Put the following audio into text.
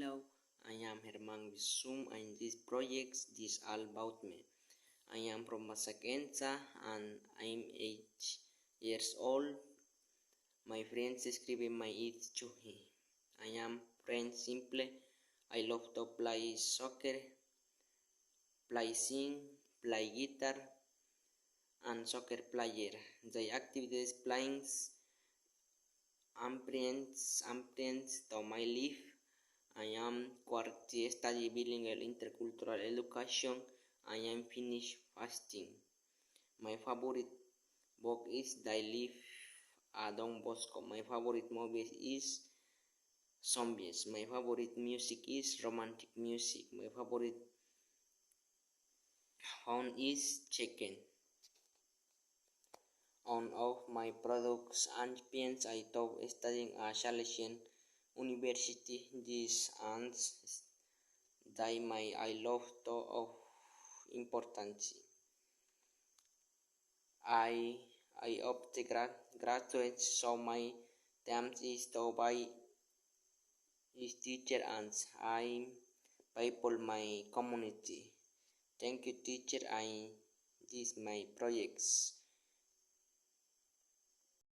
Hello, I am Herman Bisum and this project is all about me. I am from Masakensa and I'm 8 years old. My friends describe my age to him. I am friend simple. I love to play soccer, play sing, play guitar, and soccer player. The activities playing ambience to my life. I am currently study bilingual intercultural education. I am finished fasting. My favorite book is I Live at Don Bosco. My favorite movie is zombies. My favorite music is romantic music. My favorite food is chicken. On of my products and pens I thought studying a Salesian University. This and that my I love to of importance. I I hope the graduates so my terms is to by his teacher and I people my community. Thank you teacher, I this my projects.